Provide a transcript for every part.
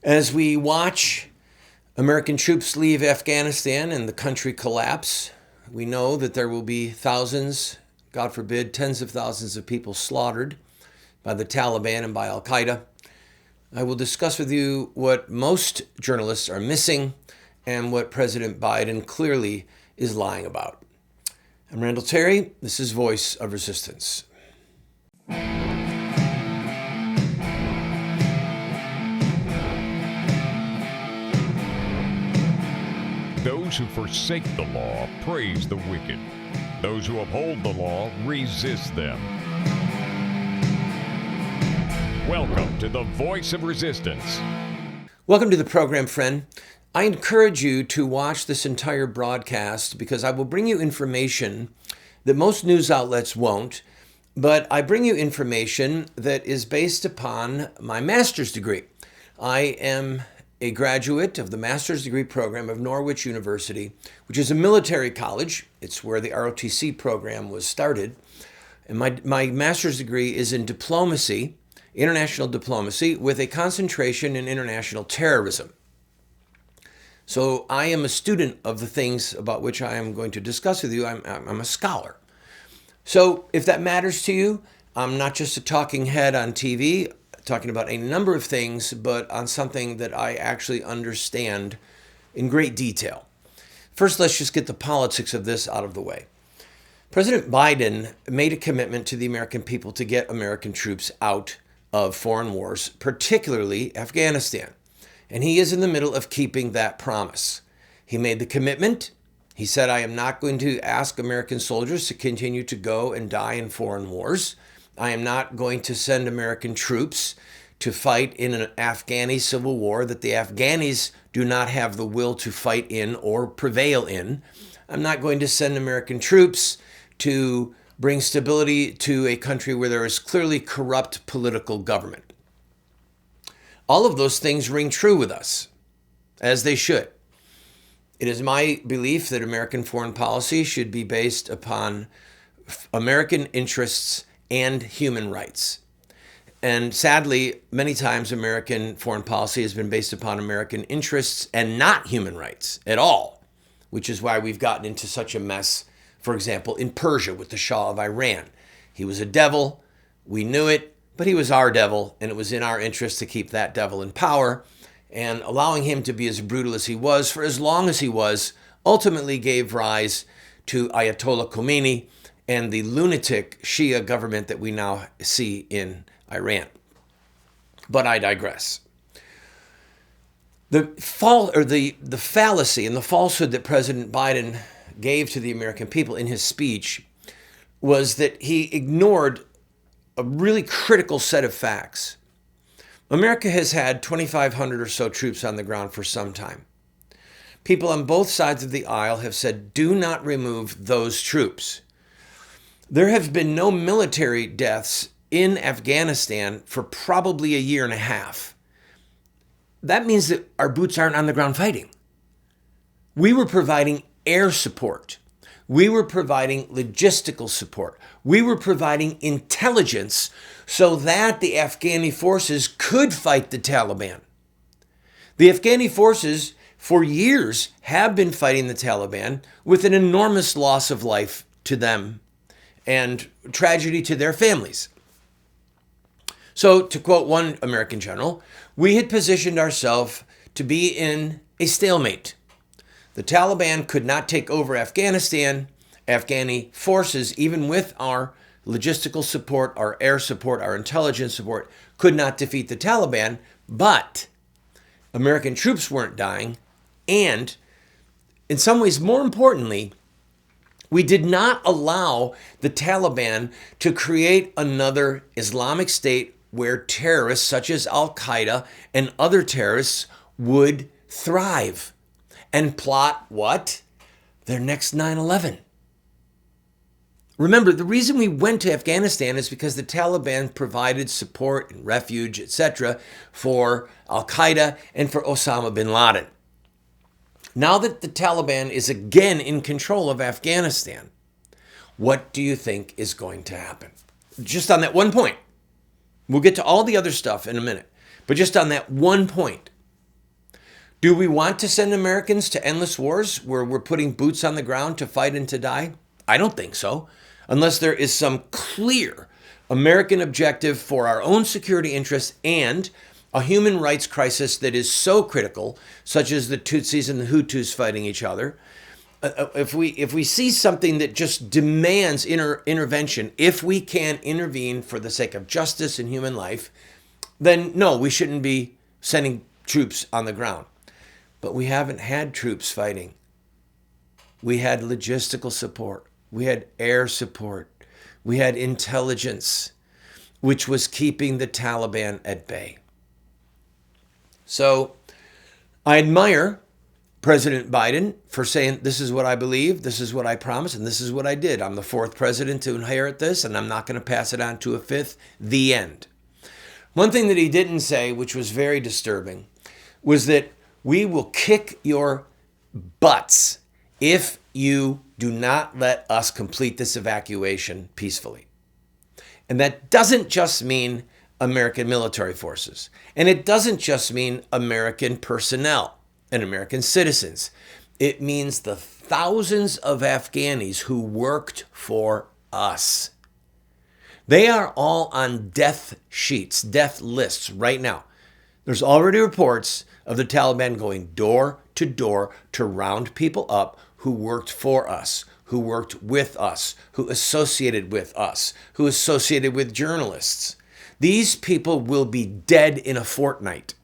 As we watch American troops leave Afghanistan and the country collapse, we know that there will be thousands, God forbid, tens of thousands of people slaughtered by the Taliban and by Al Qaeda. I will discuss with you what most journalists are missing and what President Biden clearly is lying about. I'm Randall Terry. This is Voice of Resistance. Those who forsake the law praise the wicked. Those who uphold the law resist them. Welcome to the Voice of Resistance. Welcome to the program, friend. I encourage you to watch this entire broadcast because I will bring you information that most news outlets won't, but I bring you information that is based upon my master's degree. I am a graduate of the master's degree program of Norwich University, which is a military college. It's where the ROTC program was started. And my master's degree is in diplomacy, international diplomacy, with a concentration in international terrorism. So I am a student of the things about which I am going to discuss with you. I'm a scholar. So if that matters to you, I'm not just a talking head on TV, talking about a number of things, but on something that I actually understand in great detail. First, let's just get the politics of this out of the way. President Biden made a commitment to the American people to get American troops out of foreign wars, particularly Afghanistan. And he is in the middle of keeping that promise. He made the commitment. He said, I am not going to ask American soldiers to continue to go and die in foreign wars. I am not going to send American troops to fight in an Afghani civil war that the Afghanis do not have the will to fight in or prevail in. I'm not going to send American troops to bring stability to a country where there is clearly corrupt political government. All of those things ring true with us, as they should. It is my belief that American foreign policy should be based upon American interests and human rights. And sadly, many times American foreign policy has been based upon American interests and not human rights at all, which is why we've gotten into such a mess, for example, in Persia with the Shah of Iran. He was a devil, we knew it, but he was our devil, and it was in our interest to keep that devil in power. And allowing him to be as brutal as he was for as long as he was ultimately gave rise to Ayatollah Khomeini and the lunatic Shia government that we now see in Iran. But I digress. The fallacy and the falsehood that President Biden gave to the American people in his speech was that he ignored a really critical set of facts. America has had 2,500 or so troops on the ground for some time. People on both sides of the aisle have said, do not remove those troops. There have been no military deaths in Afghanistan for probably a year and a half. That means that our boots aren't on the ground fighting. We were providing air support. We were providing logistical support. We were providing intelligence so that the Afghani forces could fight the Taliban. The Afghani forces for years have been fighting the Taliban with an enormous loss of life to them and tragedy to their families. So, to quote one American general, we had positioned ourselves to be in a stalemate. The Taliban could not take over Afghanistan. Afghani forces, even with our logistical support, our air support, our intelligence support, could not defeat the Taliban, but American troops weren't dying. And in some ways, more importantly, we did not allow the Taliban to create another Islamic State where terrorists such as Al Qaeda and other terrorists would thrive and plot what? Their next 9/11. Remember, the reason we went to Afghanistan is because the Taliban provided support and refuge, etc., for Al Qaeda and for Osama bin Laden. Now that the Taliban is again in control of Afghanistan, what do you think is going to happen? Just on that one point. We'll get to all the other stuff in a minute. But just on that one point, Do we want to send Americans to endless wars where we're putting boots on the ground to fight and to die? I don't think so, unless there is some clear American objective for our own security interests and a human rights crisis that is so critical, such as the Tutsis and the Hutus fighting each other. If we see something that just demands intervention, if we can intervene for the sake of justice and human life, then no, we shouldn't be sending troops on the ground. But we haven't had troops fighting. We had logistical support. We had air support. We had intelligence, which was keeping the Taliban at bay. So I admire President Biden for saying, this is what I believe, this is what I promised, and this is what I did. I'm the fourth president to inherit this, and I'm not going to pass it on to a fifth. The end. One thing that he didn't say, which was very disturbing, was that we will kick your butts if you do not let us complete this evacuation peacefully. And that doesn't just mean American military forces. And it doesn't just mean American personnel and American citizens. It means the thousands of Afghanis who worked for us. They are all on death sheets, death lists right now. There's already reports of the Taliban going door to round people up who worked for us, who worked with us, who associated with us, who associated with journalists. These people will be dead in a fortnight.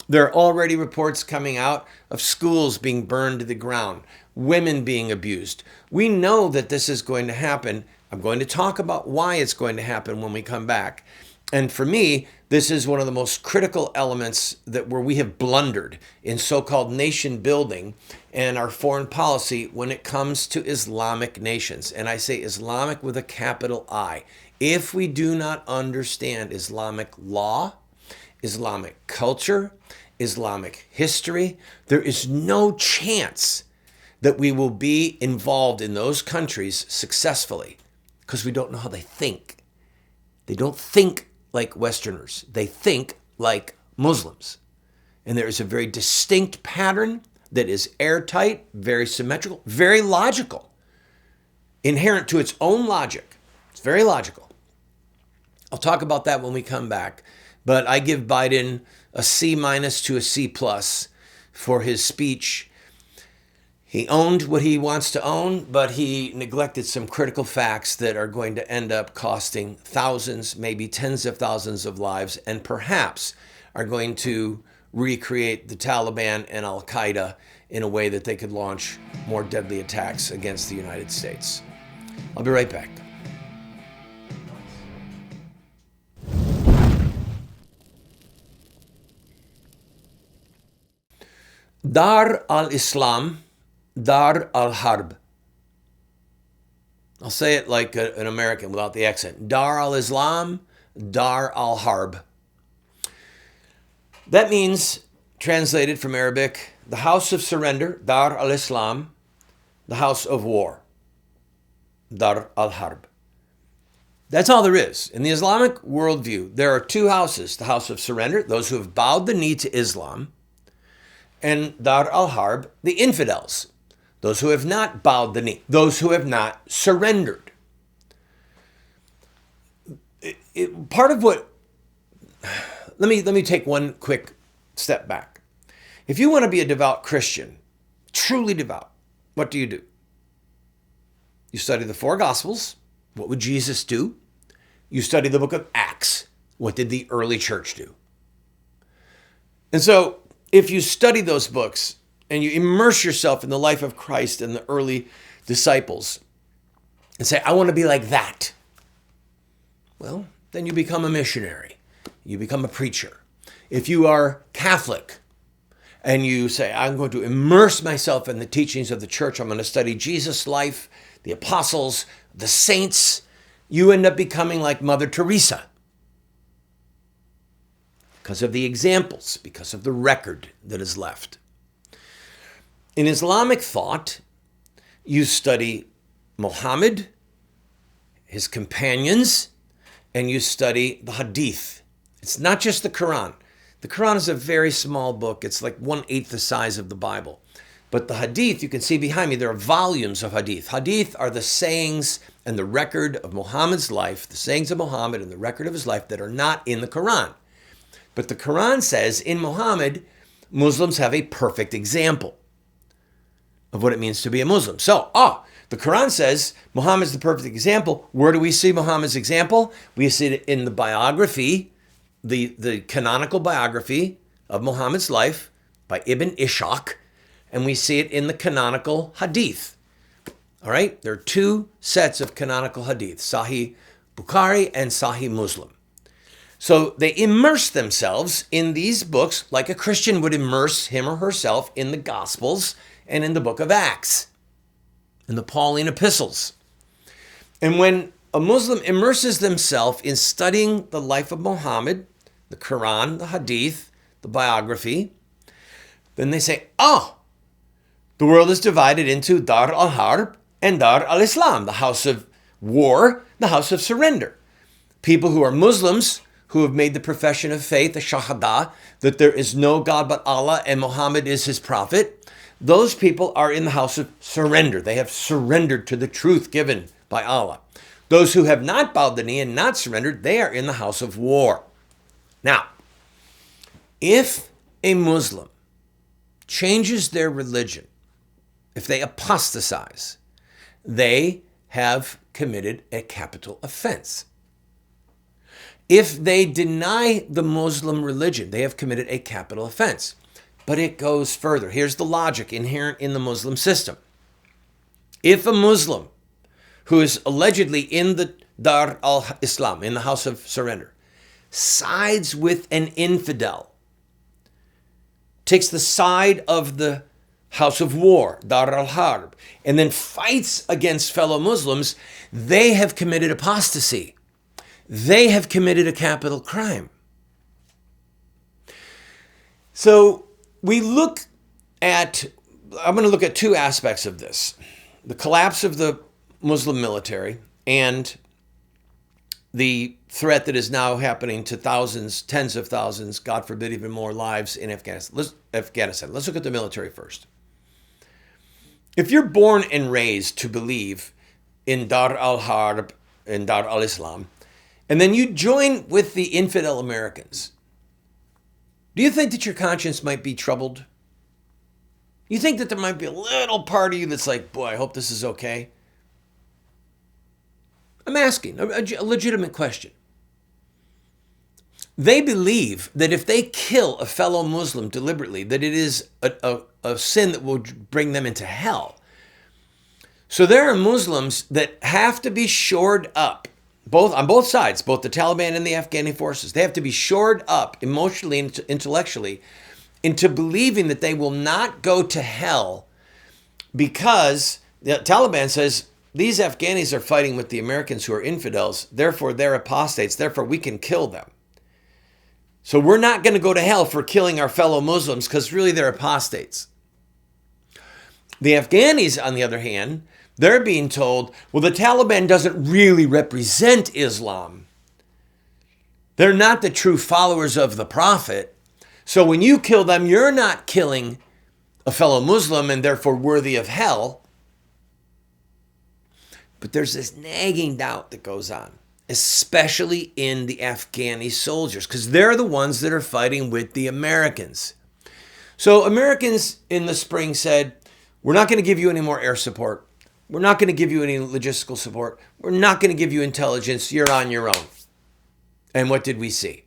There are already reports coming out of schools being burned to the ground, women being abused. We know that this is going to happen. I'm going to talk about why it's going to happen when we come back. And for me, this is one of the most critical elements where we have blundered in so-called nation building and our foreign policy when it comes to Islamic nations. And I say Islamic with a capital I. If we do not understand Islamic law, Islamic culture, Islamic history, there is no chance that we will be involved in those countries successfully because we don't know how they think. They don't think like Westerners. They think like Muslims. And there is a very distinct pattern that is airtight, very symmetrical, very logical, inherent to its own logic. It's very logical. I'll talk about that when we come back. But I give Biden a C- to a C+ for his speech. He owned what he wants to own, but he neglected some critical facts that are going to end up costing thousands, maybe tens of thousands of lives, and perhaps are going to recreate the Taliban and Al-Qaeda in a way that they could launch more deadly attacks against the United States. I'll be right back. Dar al-Islam, Dar al-Harb. I'll say it like an American without the accent. Dar al-Islam, Dar al-Harb. That means, translated from Arabic, the house of surrender, Dar al-Islam, the house of war, Dar al-Harb. That's all there is. In the Islamic worldview, there are two houses, the house of surrender, those who have bowed the knee to Islam, and Dar al-Harb, the infidels, those who have not bowed the knee, those who have not surrendered. Part of what, let me take one quick step back. If you want to be a devout Christian, truly devout, what do? You study the four Gospels. What would Jesus do? You study the book of Acts. What did the early church do? And so, if you study those books and you immerse yourself in the life of Christ and the early disciples and say, I want to be like that, well, then you become a missionary. You become a preacher. If you are Catholic and you say, I'm going to immerse myself in the teachings of the church, I'm going to study Jesus' life, the apostles, the saints, you end up becoming like Mother Teresa. Because of the examples, because of the record that is left. In Islamic thought, you study Muhammad, his companions, and you study the Hadith. It's not just the Quran. The Quran is a very small book. It's like 1/8 the size of the Bible. But the Hadith, you can see behind me, there are volumes of Hadith. Hadith are the sayings and the record of Muhammad's life, the sayings of Muhammad and the record of his life that are not in the Quran. But the Quran says in Muhammad, Muslims have a perfect example of what it means to be a Muslim. So, the Quran says Muhammad's the perfect example. Where do we see Muhammad's example? We see it in the biography, the canonical biography of Muhammad's life by Ibn Ishaq, and we see it in the canonical Hadith. All right? There are two sets of canonical Hadith, Sahih Bukhari and Sahih Muslim. So they immerse themselves in these books like a Christian would immerse him or herself in the Gospels and in the book of Acts, in the Pauline epistles. And when a Muslim immerses themselves in studying the life of Muhammad, the Quran, the Hadith, the biography, then they say, the world is divided into Dar al-Harb and Dar al-Islam, the house of war, the house of surrender. People who are Muslims, who have made the profession of faith, the Shahada, that there is no God but Allah and Muhammad is his prophet, those people are in the house of surrender. They have surrendered to the truth given by Allah. Those who have not bowed the knee and not surrendered, they are in the house of war. Now, if a Muslim changes their religion, if they apostatize, they have committed a capital offense. If they deny the Muslim religion, they have committed a capital offense. But it goes further. Here's the logic inherent in the Muslim system. If a Muslim who is allegedly in the Dar al-Islam, in the house of surrender, sides with an infidel, takes the side of the house of war, Dar al-Harb, and then fights against fellow Muslims, they have committed apostasy. They have committed a capital crime. So I'm going to look at two aspects of this. The collapse of the Muslim military and the threat that is now happening to thousands, tens of thousands, God forbid even more lives in Afghanistan. Let's look at the military first. If you're born and raised to believe in Dar al-Harb and Dar al-Islam, and then you join with the infidel Americans, do you think that your conscience might be troubled? You think that there might be a little part of you that's like, boy, I hope this is okay? I'm asking a legitimate question. They believe that if they kill a fellow Muslim deliberately, that it is a sin that will bring them into hell. So there are Muslims that have to be shored up, on both sides, both the Taliban and the Afghani forces. They have to be shored up emotionally and intellectually into believing that they will not go to hell because the Taliban says, these Afghanis are fighting with the Americans who are infidels, therefore they're apostates, therefore we can kill them. So we're not going to go to hell for killing our fellow Muslims because really they're apostates. The Afghanis, on the other hand, they're being told, well, the Taliban doesn't really represent Islam. They're not the true followers of the Prophet. So when you kill them, you're not killing a fellow Muslim and therefore worthy of hell. But there's this nagging doubt that goes on, especially in the Afghani soldiers, because they're the ones that are fighting with the Americans. So Americans in the spring said, we're not going to give you any more air support. We're not going to give you any logistical support. We're not going to give you intelligence. You're on your own. And what did we see?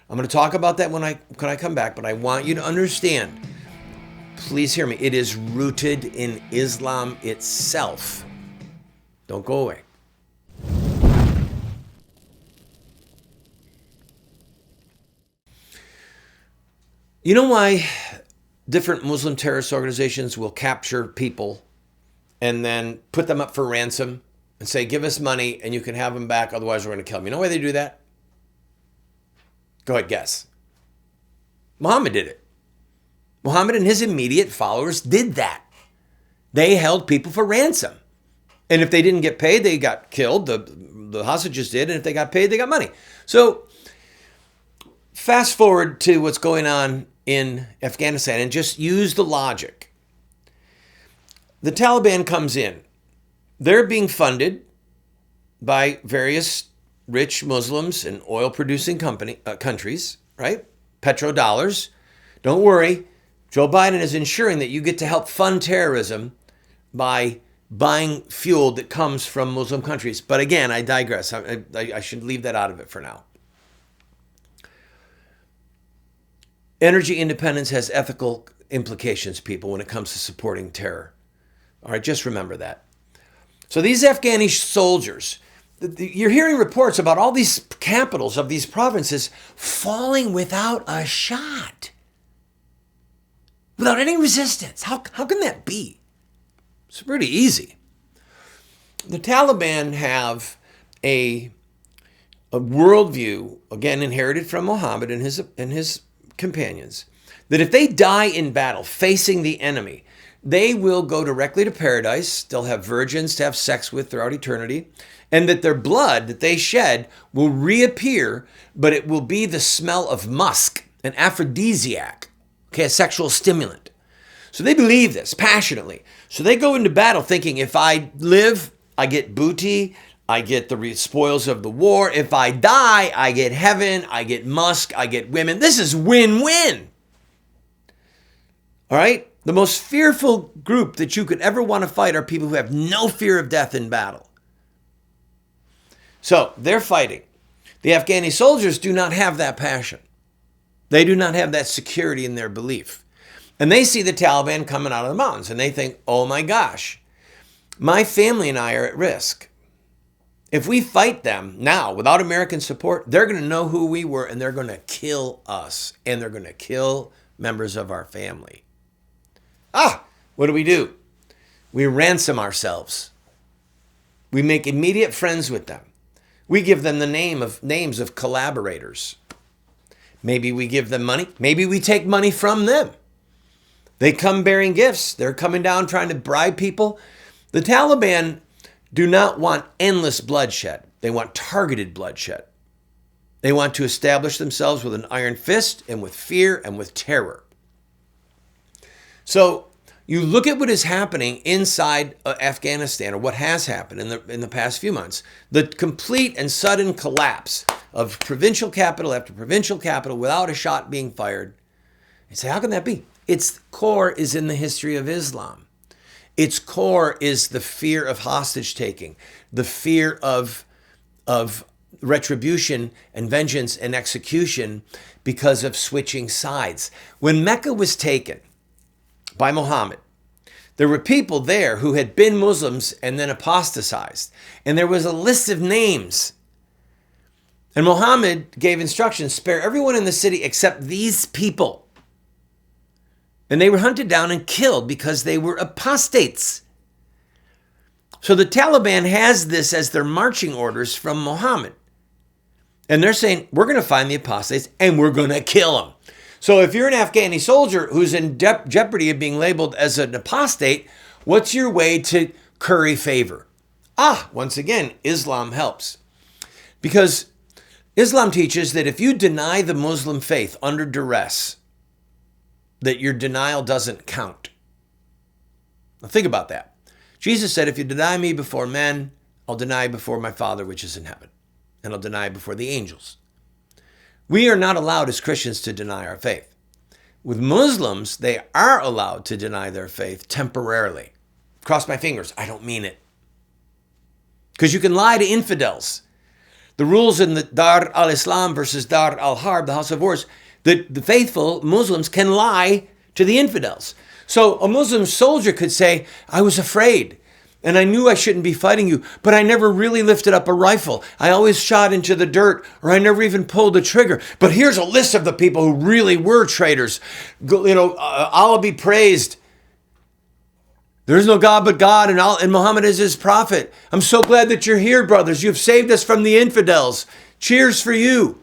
I'm going to talk about that when I come back, but I want you to understand, please hear me, it is rooted in Islam itself. Don't go away. You know why different Muslim terrorist organizations will capture people and then put them up for ransom and say, give us money and you can have them back, otherwise we're going to kill them? You know why they do that? Go ahead, guess. Muhammad did it. Muhammad and his immediate followers did that. They held people for ransom. And if they didn't get paid, they got killed. The hostages did. And if they got paid, they got money. So fast forward to what's going on in Afghanistan and just use the logic. The Taliban comes in. They're being funded by various rich Muslims and oil-producing countries, right? Petrodollars. Don't worry. Joe Biden is ensuring that you get to help fund terrorism by buying fuel that comes from Muslim countries. But again, I digress. I should leave that out of it for now. Energy independence has ethical implications, people, when it comes to supporting terror. All right, just remember that. So these Afghani soldiers, you're hearing reports about all these capitals of these provinces falling without a shot, without any resistance. How can that be? It's pretty easy. The Taliban have a worldview, again, inherited from Muhammad and his companions, that if they die in battle facing the enemy, they will go directly to paradise. They'll have virgins to have sex with throughout eternity, and that their blood that they shed will reappear, but it will be the smell of musk, an aphrodisiac, okay, a sexual stimulant. So they believe this passionately. So they go into battle thinking, if I live, I get booty, I get the spoils of the war. If I die, I get heaven, I get musk, I get women. This is win-win. All right? The most fearful group that you could ever want to fight are people who have no fear of death in battle. So they're fighting. The Afghani soldiers do not have that passion. They do not have that security in their belief. And they see the Taliban coming out of the mountains and they think, oh my gosh, my family and I are at risk. If we fight them now without American support, they're going to know who we were and they're going to kill us and they're going to kill members of our family. What do? We ransom ourselves. We make immediate friends with them. We give them the names of collaborators. Maybe we give them money. Maybe we take money from them. They come bearing gifts. They're coming down trying to bribe people. The Taliban do not want endless bloodshed. They want targeted bloodshed. They want to establish themselves with an iron fist and with fear and with terror. So you look at what is happening inside Afghanistan, or what has happened in the past few months, the complete and sudden collapse of provincial capital after provincial capital without a shot being fired. You say, how can that be? Its core is in the history of Islam. Its core is the fear of hostage taking, the fear of retribution and vengeance and execution because of switching sides. When Mecca was taken by Muhammad, there were people there who had been Muslims and then apostatized. And there was a list of names. And Muhammad gave instructions, spare everyone in the city except these people. And they were hunted down and killed because they were apostates. So the Taliban has this as their marching orders from Muhammad. And they're saying, we're going to find the apostates and we're going to kill them. So if you're an Afghani soldier who's in jeopardy of being labeled as an apostate, what's your way to curry favor? Once again, Islam helps. Because Islam teaches that if you deny the Muslim faith under duress, that your denial doesn't count. Now think about that. Jesus said, if you deny me before men, I'll deny before my Father which is in heaven, and I'll deny before the angels. We are not allowed as Christians to deny our faith. With Muslims, they are allowed to deny their faith temporarily. Cross my fingers, I don't mean it. Because you can lie to infidels. The rules in the Dar al-Islam versus Dar al-Harb, the House of Wars, that the faithful Muslims can lie to the infidels. So a Muslim soldier could say, I was afraid. And I knew I shouldn't be fighting you, but I never really lifted up a rifle. I always shot into the dirt, or I never even pulled the trigger. But here's a list of the people who really were traitors. Allah be praised. There is no God but God, and Muhammad is his prophet. I'm so glad that you're here, brothers. You've saved us from the infidels. Cheers for you.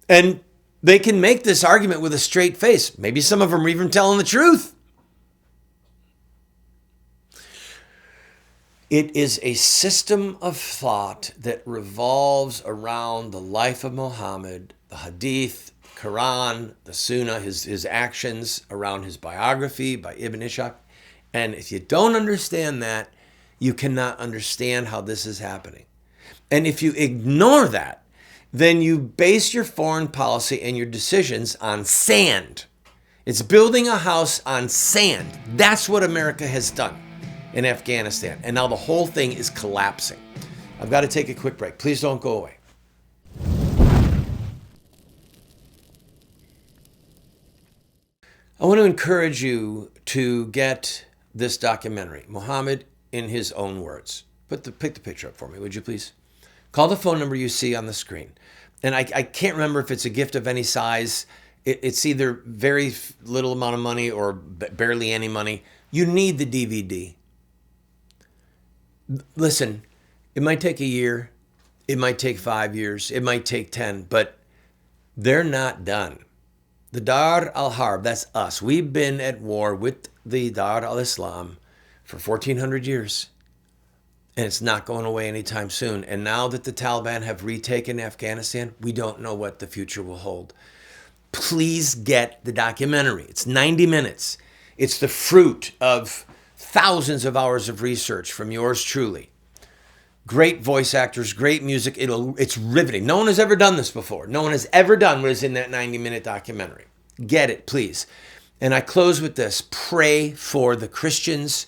And they can make this argument with a straight face. Maybe some of them are even telling the truth. It is a system of thought that revolves around the life of Muhammad, the Hadith, Quran, the Sunnah, his actions, around his biography by Ibn Ishaq. And if you don't understand that, you cannot understand how this is happening. And if you ignore that, then you base your foreign policy and your decisions on sand. It's building a house on sand. That's what America has done in Afghanistan. And now the whole thing is collapsing. I've got to take a quick break. Please don't go away. I want to encourage you to get this documentary, Muhammad in His Own Words. Pick the picture up for me, would you please? Call the phone number you see on the screen. And I can't remember if it's a gift of any size. It's either very little amount of money or barely any money. You need the DVD. Listen, it might take a year. It might take 5 years. It might take 10, but they're not done. The Dar al-Harb, that's us. We've been at war with the Dar al-Islam for 1,400 years. And it's not going away anytime soon. And now that the Taliban have retaken Afghanistan, we don't know what the future will hold. Please get the documentary. It's 90 minutes. It's the fruit of thousands of hours of research from yours truly. Great voice actors, great music. It's riveting. No one has ever done this before. No one has ever done what is in that 90-minute documentary. Get it, please. And I close with this. Pray for the Christians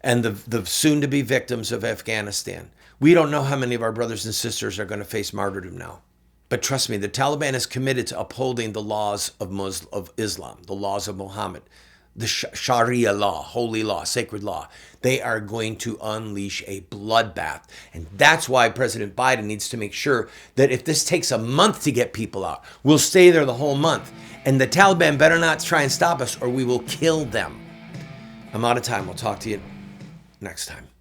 and the soon-to-be victims of Afghanistan. We don't know how many of our brothers and sisters are going to face martyrdom now. But trust me, the Taliban is committed to upholding the laws of Islam, the laws of Muhammad, the Sharia law, holy law, sacred law. They are going to unleash a bloodbath. And that's why President Biden needs to make sure that if this takes a month to get people out, we'll stay there the whole month. And the Taliban better not try and stop us or we will kill them. I'm out of time. We'll talk to you next time.